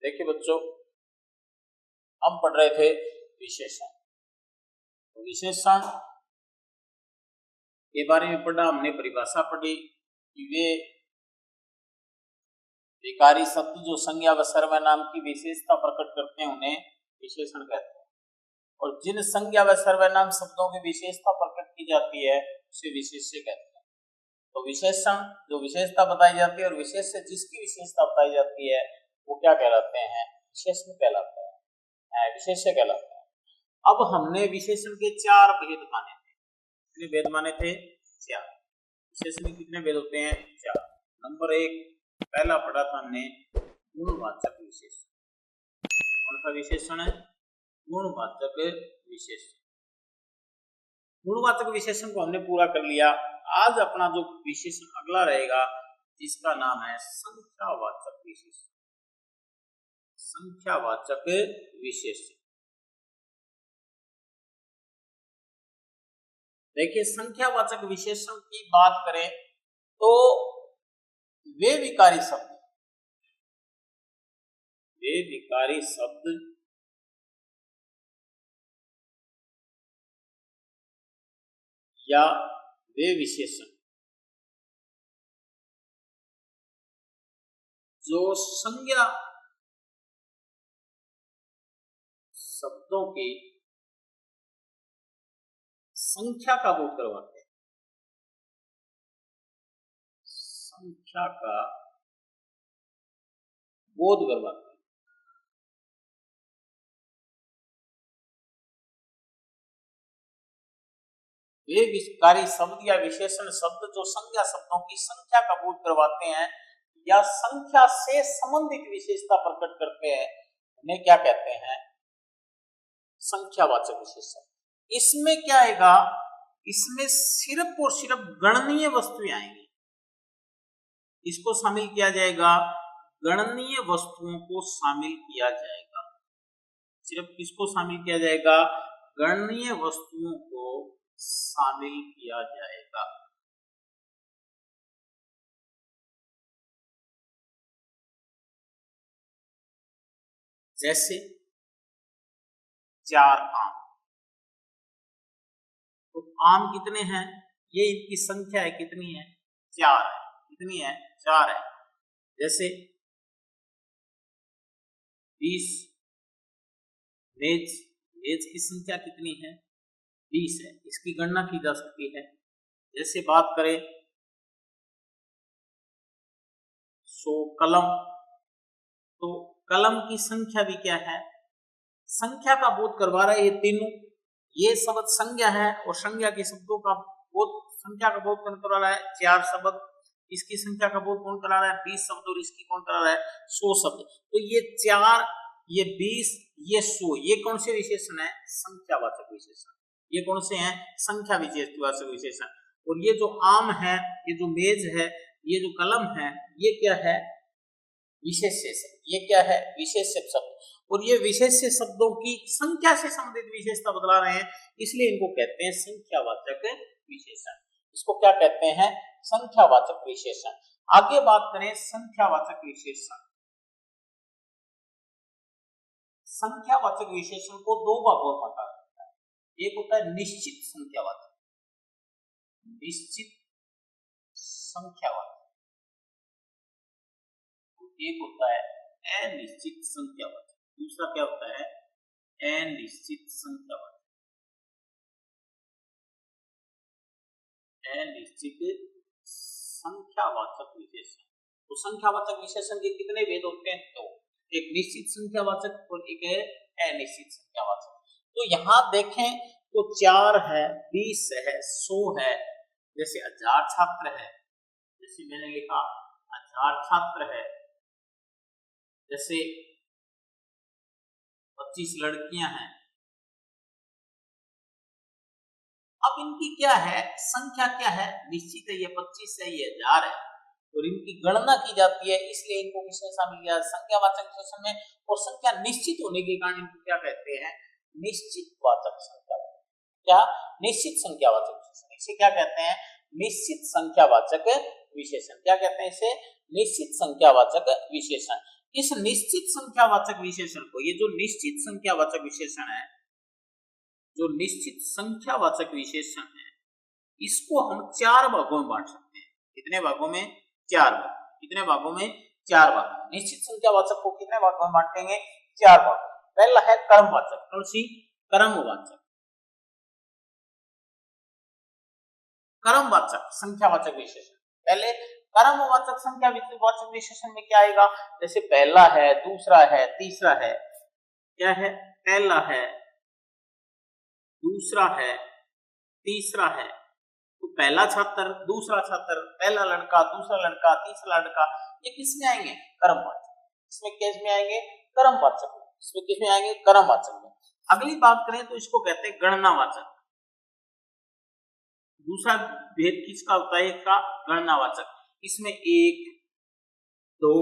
देखिए बच्चों, हम पढ़ रहे थे विशेषण। तो विशेषण के बारे में पढ़ा हमने, परिभाषा पढ़ी कि वे विकारी शब्द जो संज्ञा व सर्वनाम की विशेषता प्रकट करते हैं उन्हें विशेषण कहते हैं, और जिन संज्ञा व सर्वनाम शब्दों की विशेषता प्रकट की जाती है उसे विशेष्य कहते हैं। तो विशेषण जो विशेषता बताई जाती है और विशेष्य जिसकी विशेषता बताई जाती है वो क्या कहलाते हैं? विशेषण कहलाते हैं, विशेष्य कहलाते हैं। अब हमने विशेषण के चार भेद माने थे। कितने भेद माने थे? चार। विशेषण के कितने भेद होते हैं? चार। नंबर एक, पहला पढ़ा था हमने गुणवाचक विशेषण। कौन सा विशेषण है? गुणवाचक विशेषण। गुणवाचक विशेषण को हमने पूरा कर लिया। आज अपना जो विशेषण अगला रहेगा जिसका नाम है संख्यावाचक विशेषण। संख्यावाचक विशेषण। देखिए, संख्यावाचक विशेषण की बात करें तो वे विकारी शब्द या वे विशेषण जो संज्ञा शब्दों की संख्या का बोध करवाते हैं। संख्या का बोध करवाते हैं। वे विकारी शब्द या विशेषण शब्द जो संज्ञा शब्दों की संख्या का बोध करवाते हैं या संख्या से संबंधित विशेषता प्रकट करते हैं उन्हें क्या कहते हैं? संख्यावाचक विशेषण। इसमें क्या आएगा? इसमें सिर्फ और सिर्फ गणनीय वस्तुएं आएंगी। इसको शामिल किया जाएगा, गणनीय वस्तुओं को शामिल किया जाएगा। सिर्फ किसको शामिल किया जाएगा? गणनीय वस्तुओं को शामिल किया जाएगा। जैसे 4 आम। तो आम कितने हैं? ये इनकी संख्या है, कितनी है? 4 है। कितनी है? 4 है। जैसे 20 मेज की संख्या कितनी है? 20 है। इसकी गणना की जा सकती है। जैसे बात करें 100 कलम, तो कलम की संख्या भी क्या है? संख्या का बोध करवा रहा है ये तीनों। ये शब्द संज्ञा है और संज्ञा के शब्दों का बोध, संख्या का बोध कौन करा रहा है? 4 शब्द। इसकी संख्या का बोध कौन करा रहा है? 20 शब्द। और इसकी कौन करा रहा है? 100 शब्द। तो ये 4, ये 20, ये 100, ये कौन से विशेषण है? संख्यावाचक विशेषण। ये कौन से हैं? संख्या वाचक विशेषण। और ये जो आम है, ये जो मेज है, ये जो कलम है, ये क्या है? विशेष्य शब्द। ये क्या है? विशेष्य शब्द। और ये विशेष्य शब्दों की संख्या से संबंधित विशेषता बतला रहे हैं, इसलिए इनको कहते हैं संख्यावाचक विशेषण। इसको क्या कहते हैं? संख्यावाचक विशेषण। आगे बात करें संख्यावाचक विशेषण। संख्यावाचक विशेषण को दो भागों में बांटा जाता है। एक होता है निश्चित संख्यावाचक, निश्चित संख्यावाचक। एक होता है अनिश्चित संख्यावाचक। दूसरा क्या होता है? अनिश्चित संख्यावाचक। अनिश्चित संख्यावाचक विशेषण। तो संख्यावाचक विशेषण के कितने भेद होते हैं? तो एक निश्चित संख्यावाचक और एक है अनिश्चित संख्यावाचक। तो यहां देखें तो 4 है, 20 है, 100 है। जैसे 1000 छात्र है, जैसे मैंने लिखा 1000 छात्र है। जैसे 25 लड़कियां हैं। अब इनकी क्या है? संख्या क्या है? निश्चित है, ये 25 है, ये 1000 है, और इनकी गणना की जाती है, इसलिए इनको किसमें शामिल किया? संख्यावाचक विशेषण में। और संख्या निश्चित होने के कारण इनको क्या कहते हैं? निश्चितवाचक संख्यावाचक। क्या? निश्चित संख्यावाचक विशेषण। इसे क्या कहते हैं? निश्चित संख्यावाचक विशेषण। क्या कहते हैं इसे? निश्चित संख्यावाचक विशेषण। इस निश्चित संख्यावाचक विशेषण को, ये जो निश्चित संख्यावाचक विशेषण है, जो निश्चित संख्यावाचक विशेषण है, इसको हम 4 भागों में बांट सकते हैं। कितने भागों में? 4 भाग। कितने भागों में? 4 भाग। निश्चित संख्यावाचक को कितने भागों में बांटेंगे? 4 भाग। पहला है क्रमवाचक। कौन सी? क्रमवाचक। क्रमवाचक संख्यावाचक विशेषण। पहले क्रमवाचक संख्यावाचक विशेषण में क्या आएगा? जैसे पहला है, दूसरा है, तीसरा है। क्या है? पहला है, दूसरा है, तीसरा है। तो पहला छात्र, दूसरा छात्र, पहला लड़का, दूसरा लड़का, तीसरा लड़का, ये किसमें आएंगे? क्रमवाचक। इसमें किस में आएंगे? क्रमवाचक में। इसमें किसमें आएंगे? क्रमवाचक में। अगली बात करें तो इसको कहते हैं गणनावाचक। दूसरा भेद किसका होता है? इसका गणनावाचक। इसमें 1, 2,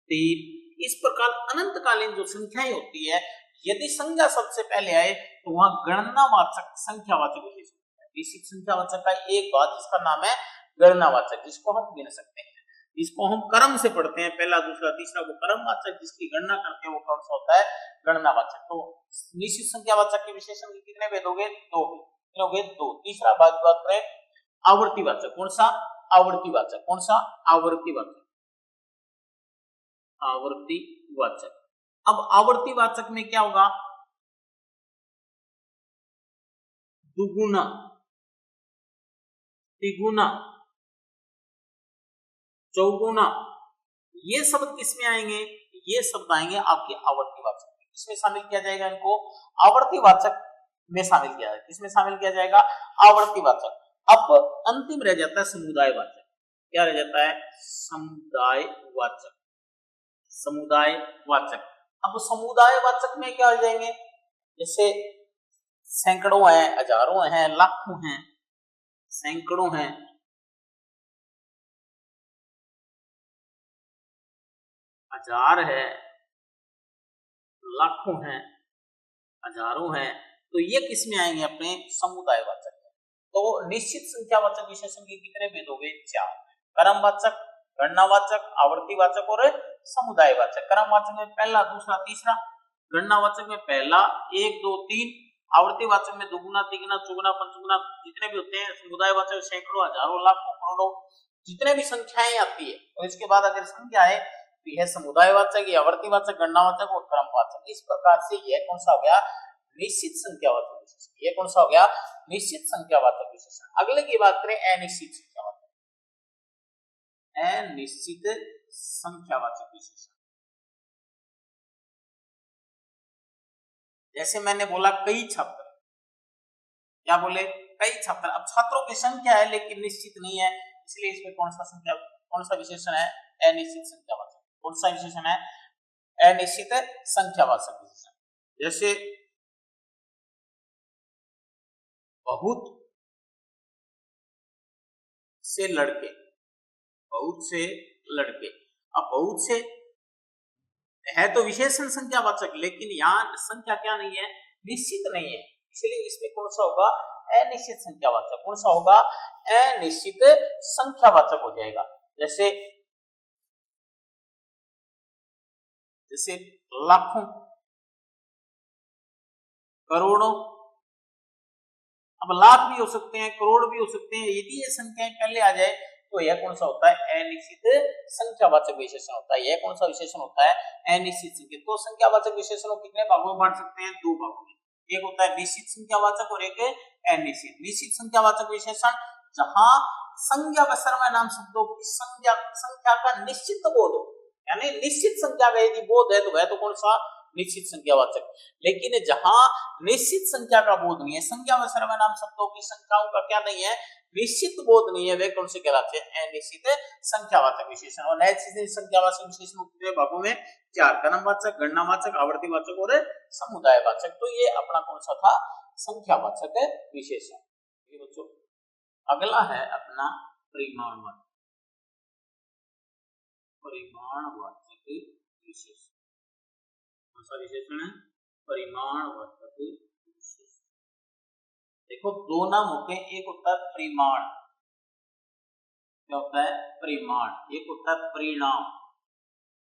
3 इस प्रकार अनंतकालीन जो संख्याएं होती है, यदि संख्या सबसे पहले आए तो वहां गणनावाचक संख्यावाचक विशेषण होता है। निश्चित संख्यावाचक का एक भाग जिसका नाम है गणनावाचक, जिसको हम गिन सकते हैं, जिसको हम क्रम से पढ़ते हैं, पहला, दूसरा, तीसरा, वो क्रमवाचक जिसकी गणना करते हैं वो कौन सा होता है? गणनावाचक। तो निश्चित संख्यावाचक के विशेषण के कितने भेद हो गए? 2 हो गए। 2। तीसरा बात करें आवर्तीवाचक। कौन सा? आवर्तीवाचक। कौन सा? आवर्तीवाचक। आवर्तीवाचक। अब आवर्तीवाचक में क्या होगा? दुगुना, तिगुना, चौगुना, ये शब्द किसमें आएंगे? ये शब्द आएंगे आपके आवर्तीवाचक में। इसमें शामिल किया जाएगा इनको आवर्तीवाचक में शामिल किया जाएगा। किसमें शामिल किया जाएगा? आवर्तीवाचक। अब अंतिम रह जाता है समुदायवाचक। क्या रह जाता है? समुदायवाचक। समुदायवाचक। अब समुदायवाचक में क्या हो जाएंगे? जैसे सैकड़ों हैं, हजारों हैं, लाखों हैं। सैकड़ों हैं, हजार है, लाखों हैं, हजारों हैं। तो ये किसमें आएंगे? अपने समुदायवाचक में। तो निश्चित संख्यावाचक विशेषण के कितने भेद हो गए? 4। क्रमवाचक, गणनावाचक, आवर्तीवाचक और समुदायवाचक। क्रमवाचक में पहला, दूसरा, तीसरा। गणनावाचक में पहला, 1, 2, 3। आवर्तीवाचक में दुगुना, तिगुना, चौगुना, पंचगुना जितने भी होते हैं। समुदायवाचक सैकड़ों, हजारों, लाखों, करोड़ों, जितने भी संख्याएं आती है। और इसके बाद अगर संख्या है तो यह समुदायवाचक, यह आवर्तीवाचक, गणनावाचक और क्रमवाचक। इस प्रकार से यह कौन सा हो गया? निश्चित संख्यावाचक विशेषण। यह कौन सा हो गया? निश्चित संख्यावाचक विशेषण। अगले की बात करें अनिश्चित संख्यावाचक। अनिश्चित संख्यावाचक विशेषण। जैसे मैंने बोला कई छात्र। क्या बोले? कई छात्र। अब छात्रों की संख्या है लेकिन निश्चित नहीं है, इसलिए इसमें कौन सा विशेषण है? अनिश्चित संख्यावाचक। कौन सा विशेषण है? अनिश्चित संख्यावाचक विशेषण। जैसे बहुत से लड़के, बहुत से लड़के। अब बहुत से है तो विशेषण संख्यावाचक, लेकिन यहाँ संख्या क्या नहीं है? निश्चित नहीं है, इसलिए इसमें कौन सा होगा? अनिश्चित संख्यावाचक। कौन सा होगा? अनिश्चित संख्यावाचक हो जाएगा। जैसे लाखों, करोड़ों। अब लाख भी हो सकते हैं, करोड़ भी हो सकते हैं। यदि ये संख्याएं पहले आ जाए तो यह कौन सा होता है? अनिश्चित संख्यावाचक विशेषण होता है। यह कौन सा विशेषण होता है? अनिश्चित संख्या। तो संख्यावाचक विशेषण को कितने भागों में बांट सकते हैं? 2 भागों में। एक होता है निश्चित संख्यावाचक और एक अनिश्चित। निश्चित संख्यावाचक विशेषण जहां संज्ञा व सर्वनाम शब्दों की संख्या का निश्चित बोध हो, यानी निश्चित संख्या का यदि बोध है तो वह तो कौन सा? निश्चित संख्यावाचक। लेकिन जहां निश्चित संख्या का बोध नहीं है, संज्ञा व सर्वनाम शब्दों की संख्याओं का क्या नहीं है? निश्चित बोध नहीं है, वे कौन से कहलाते हैं? अनिश्चित संख्यावाचक विशेषण। और अनिश्चित संख्यावाचक विशेषण कितने भागों में? 4। क्रमवाचक, गणनावाचक, आवर्तीवाचक और समुदायवाचक। तो ये अपना कौन सा था? संख्यावाचक विशेषण। ये बच्चों अगला है अपना परिमाणवाचक। परिमाणवाचक विशेषण। कौन सा विशेषण है? परिमाणवाचक विशेषण। देखो 2 नाम होते हैं, एक होता है परिमाण। क्या होता है? परिमाण। एक होता है परिणाम।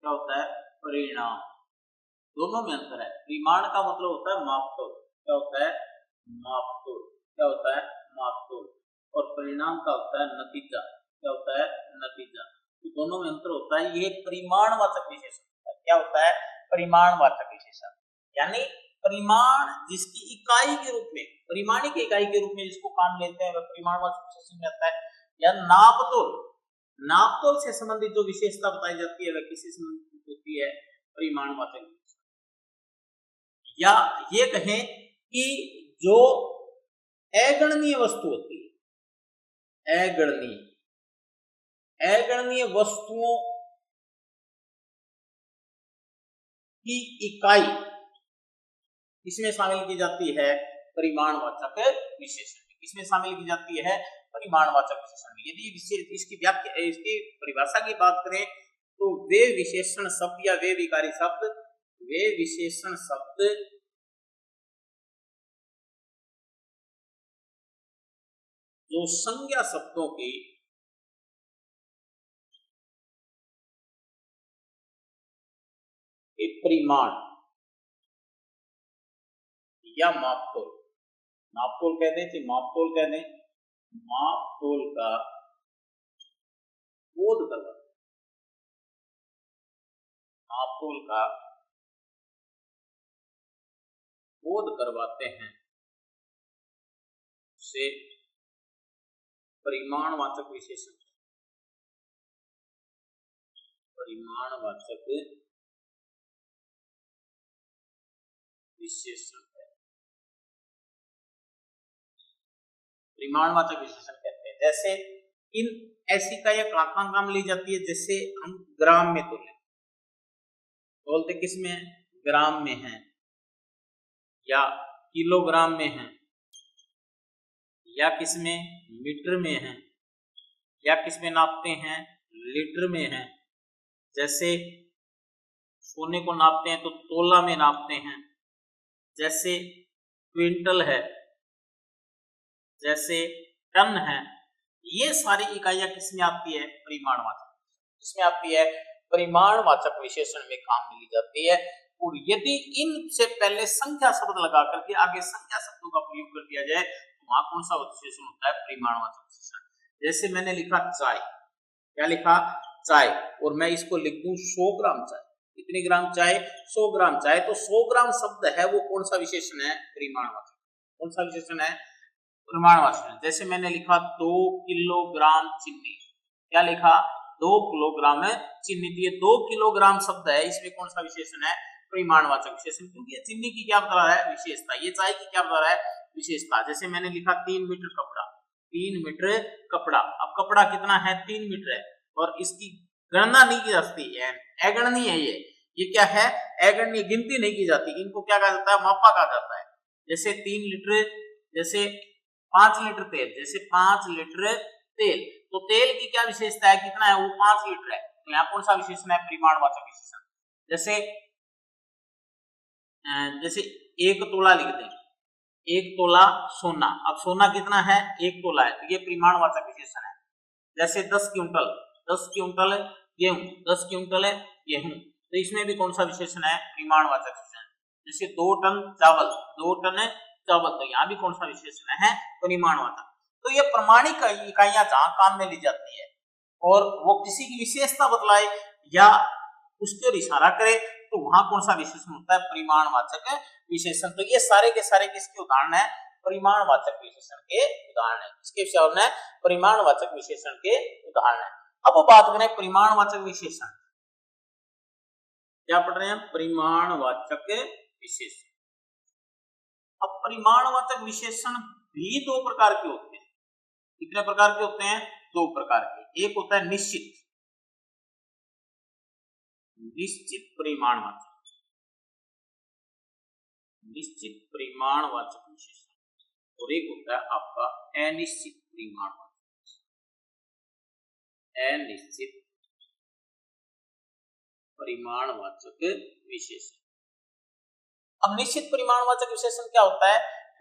क्या होता है? परिणाम। दोनों में अंतर है। परिमाण का मतलब होता है मापतोल, क्या होता है? मापतोल। क्या होता है? मापतोल। और परिणाम का होता है नतीजा, क्या होता है? नतीजा। तो दोनों में अंतर होता है। ये परिमाणवाचक विशेषण होता है। क्या होता है? परिमाणवाचक विशेषण। यानी परिमाण जिसकी इकाई के रूप में, परिमाणिक इकाई के रूप में जिसको काम लेते हैं वह परिमाणवाचक विशेषण में आता है। या नापतोल, नापतोल से संबंधित जो विशेषता बताई जाती है वह किससे संबंधित होती है? परिमाणवाचक विशेषण। या ये कहें कि जो अगणनीय वस्तु होती है, अगणनीय वस्तुओं की इकाई इसमें शामिल की जाती है परिमाणवाचक विशेषण में। किसमें शामिल की जाती है? परिमाणवाचक विशेषण में। यदि विशेष इसकी व्याख्या, इसकी परिभाषा की बात करें तो वे विशेषण शब्द या वे विकारी शब्द, वे विशेषण शब्द जो संज्ञा शब्दों की एक परिमाण या मापतोल, मापतोल कह दें कि मापतोल कह दें, मापतोल का बोध करवाते, मापतोल का बोध करवाते हैं से परिमाणवाचक विशेषण, परिमाणवाचक विशेषण है, परिमाणवाचक विशेषण कहते हैं। जैसे इन ऐसी इकाइयां कहां काम ली जाती है? जैसे हम ग्राम में तोले, बोलते किसमें? ग्राम में है, या किलोग्राम में है, या किसमें? मीटर में है, या किसमें नापते हैं? लीटर में है। जैसे सोने को नापते हैं तो तोला में नापते हैं। जैसे क्विंटल है, जैसे टन है। ये सारी इकाइयां किसमें आती है? परिमाणवाचक, किसमें आती है? परिमाणवाचक विशेषण में काम ली जाती है। और यदि इनसे पहले संख्या शब्द लगा करके आगे संख्या शब्दों का प्रयोग कर दिया जाए तो वहां कौन सा विशेषण होता है? परिमाणवाचक विशेषण। जैसे मैंने लिखा चाय, क्या लिखा? चाय, और मैं इसको लिख दूं 100 ग्राम चाय। कितनी ग्राम चाय? 100 ग्राम चाय। तो 100 ग्राम शब्द है वो कौन सा विशेषण है? परिमाणवाचक। कौन सा विशेषण है? परिमाणवाचक। जैसे मैंने लिखा 2 किलोग्राम चीनी, क्या लिखा? 2 किलोग्राम चीनी। ये 2 किलोग्राम शब्द है, इसमें कौन सा विशेषण है? परिमाणवाचक विशेषण। क्योंकि चीनी की क्या बता रहा है? विशेषता। ये चाय की क्या बता रहा है? विशेषता। जैसे मैंने लिखा 3 मीटर कपड़ा, 3 मीटर कपड़ा। अब कपड़ा कितना है? 3 मीटर है, और इसकी गणना नहीं की जाती है, अगणनीय है ये क्या है? अगणनीय, गिनती नहीं की जाती। इनको क्या कहा जाता है? मापा कहा जाता है। जैसे 3 लीटर, जैसे 5 लीटर तेल, जैसे 5 लीटर तेल, तो तेल की क्या विशेषता है? कितना है? वो 5 लीटर है। तो यहाँ कौन सा विशेषण है? परिमाणवाचक विशेषण। जैसे 1 तोला लिख दें, 1 तोला सोना। अब सोना कितना है? 1 तोला है, तो ये परिमाणवाचक विशेषण है। जैसे 10 क्विंटल, 10 क्विंटल गेहूं, 10 क्विंटल गेहूं, तो इसमें भी कौन सा विशेषण है? परिमाणवाचक विशेषण। जैसे 2 टन चावल, 2 टन चावल, तो यहाँ भी कौन सा विशेषण है? परिमाणवाचक। तो ये प्रमाणिक इकाइयां जहां काम में ली जाती है और वो किसी की विशेषता बतलाए या उसकी ओर इशारा करे तो वहां कौन सा विशेषण होता है? परिमाणवाचक विशेषण। तो ये सारे के सारे किसके उदाहरण है? परिमाणवाचक विशेषण के उदाहरण है। इसके उदाहरण है परिमाणवाचक विशेषण के उदाहरण है। अब बात करें परिमाणवाचक विशेषण, क्या पढ़ रहे हैं? परिमाणवाचक विशेषण। अब परिमाणवाचक विशेषण भी 2 प्रकार के होते हैं। कितने प्रकार के होते हैं? 2 प्रकार के। एक होता है निश्चित, निश्चित परिमाणवाचक, निश्चित परिमाणवाचक विशेषण, और एक होता है आपका अनिश्चित परिमाणवाचक, अनिश्चित परिमाणवाचक विशेषण। अब निश्चित परिमाणवाचक विशेषण क्या होता है?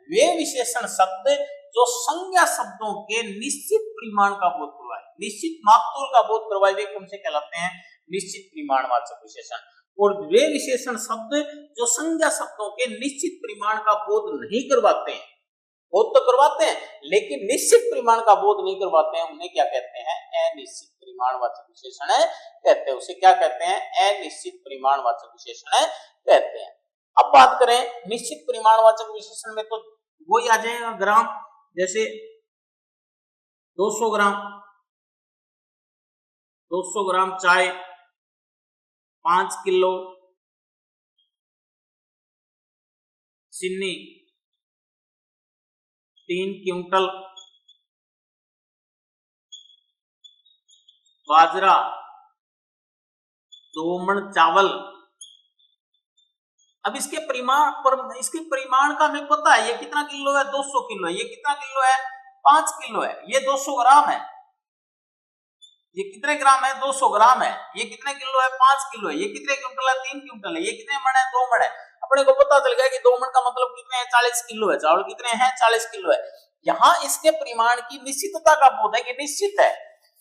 वे विशेषण शब्द जो संज्ञा शब्दों के निश्चित परिमाण का बोध करवाए, निश्चित मापतोल का बोध करवाए, वे कौन से कहलाते हैं? निश्चित परिमाणवाचक विशेषण। और वे विशेषण शब्द जो संज्ञा शब्दों के निश्चित परिमाण का बोध नहीं करवाते हैं, बोध तो करवाते हैं लेकिन निश्चित परिमाण का बोध नहीं करवाते हैं, उन्हें क्या कहते हैं? अनिश्चित परिमाणवाचक विशेषण कहते हैं। उसे क्या कहते हैं? अनिश्चित परिमाणवाचक विशेषण कहते हैं। अब बात करें निश्चित परिमाणवाचक विशेषण में, तो वही आ जाएगा ग्राम, जैसे 200 ग्राम, 200 ग्राम चाय, 5 किलो चीनी, 3 क्विंटल बाजरा, 2 मन चावल। अब इसके परिमाण का हमें पता है, ये कितना किलो है? 200 किलो है। ये कितना किलो है? 5 किलो है। ये 200 ग्राम है। ये कितने ग्राम है? 200 ग्राम है। ये कितने किलो है? 5 किलो है। ये कितने क्विंटल है? 3 क्विंटल है। ये कितने मण है? 2 मण है। अपने को पता चल गया कि 2 मण का मतलब कितने हैं? 40 किलो है। चावल कितने हैं? 40 किलो है। यहाँ इसके परिमाण की निश्चितता का बोध है कि निश्चित है,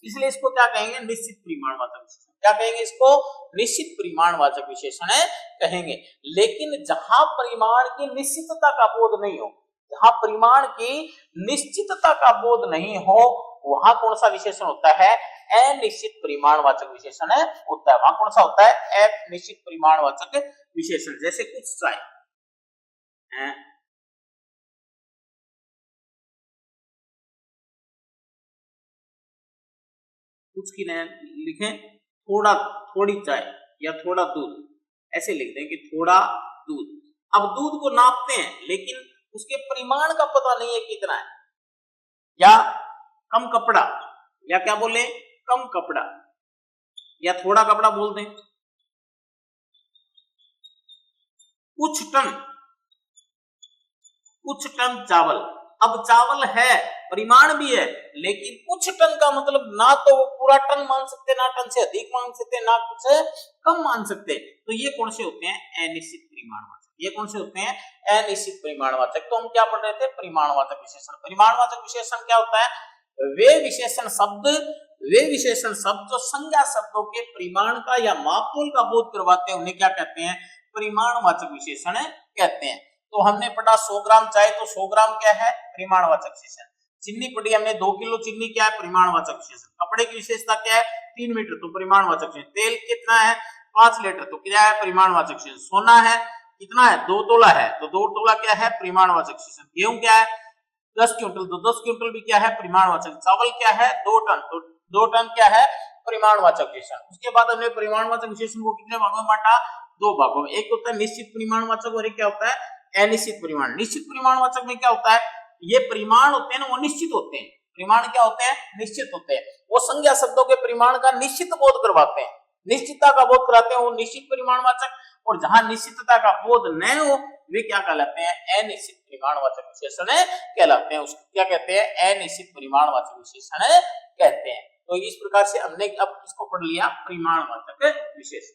इसलिए इसको क्या कहेंगे? निश्चित परिमाणवाचक विशेषण। क्या कहेंगे इसको? निश्चित परिमाणवाचक विशेषण कहेंगे। लेकिन जहां परिमाण की निश्चितता का बोध नहीं हो, जहां परिमाण की निश्चितता का बोध नहीं हो, वहां कौन सा विशेषण होता है? अनिश्चित परिमाणवाचक विशेषण होता है। वहां कौन सा होता है? अनिश्चित परिमाणवाचक विशेषण। जैसे कुछ चाय, कुछ की लिखें थोड़ा, थोड़ी चाय या थोड़ा दूध, ऐसे लिख दें कि थोड़ा दूध। अब दूध को नापते हैं लेकिन उसके परिमाण का पता नहीं है कितना है। या कम कपड़ा, या क्या बोले? कम कपड़ा, या थोड़ा कपड़ा बोल दें। कुछ टन चावल। अब चावल है, परिमाण भी है, लेकिन कुछ टन का मतलब ना तो वो पूरा टन मान सकते, ना टन से अधिक मान सकते, ना कुछ कम मान सकते। तो ये कौन से होते हैं? अनिश्चित परिमाणवाचक। ये कौन से होते हैं? अनिश्चित परिमाणवाचक। तो हम क्या पढ़ रहे थे? परिमाणवाचक विशेषण। परिमाणवाचक विशेषण क्या होता है? वे विशेषण शब्द जो संज्ञा शब्दों के परिमाण का या मापतोल का बोध करवाते हैं, उन्हें क्या कहते हैं? परिमाणवाचक विशेषण कहते हैं। तो हमने पढ़ा 100 ग्राम चाय, तो 100 ग्राम क्या है? परिमाणवाचक विशेषण। चीनी पढ़ी हमने, 2 किलो चीनी क्या है? परिमाणवाचक विशेषण। कपड़े की विशेषता क्या है? 3 मीटर, तो परिमाणवाचक विशेषण। तेल कितना है? 5 लीटर, तो क्या है? परिमाणवाचक विशेषण। सोना है कितना है? 2 तोला है, तो 2 तोला क्या है? परिमाणवाचक विशेषण। गेहूं क्या है? 10 क्विंटल, तो 10 क्विंटल भी क्या है? परिमाणवाचक। चावल क्या है? 2 टन, तो 2 टन क्या है? परिमाणवाचक विशेषण। उसके बाद हमने परिमाणवाचक विशेषण को कितने भागों में बांटा? 2 भागों में। एक होता है निश्चित परिमाणवाचक और एक क्या होता है? अनिश्चित परिमाण। निश्चित परिमाणवाचक में क्या होता है? ये परिमाण होते हैं ना, वो निश्चित होते हैं। परिमाण क्या होते हैं? निश्चित होते हैं। वो संज्ञा शब्दों के परिमाण का निश्चित बोध करवाते हैं, निश्चितता का बोध कराते हैं, वो निश्चित परिमाणवाचक। और जहां निश्चितता का बोध न हो, वे क्या कहलाते हैं? अनिश्चित परिमाणवाचक विशेषण कहलाते हैं। उसको क्या कहते हैं? अनिश्चित परिमाणवाचक विशेषण कहते हैं। तो इस प्रकार से हमने अब इसको पढ़ लिया, परिमाणवाचक विशेषण।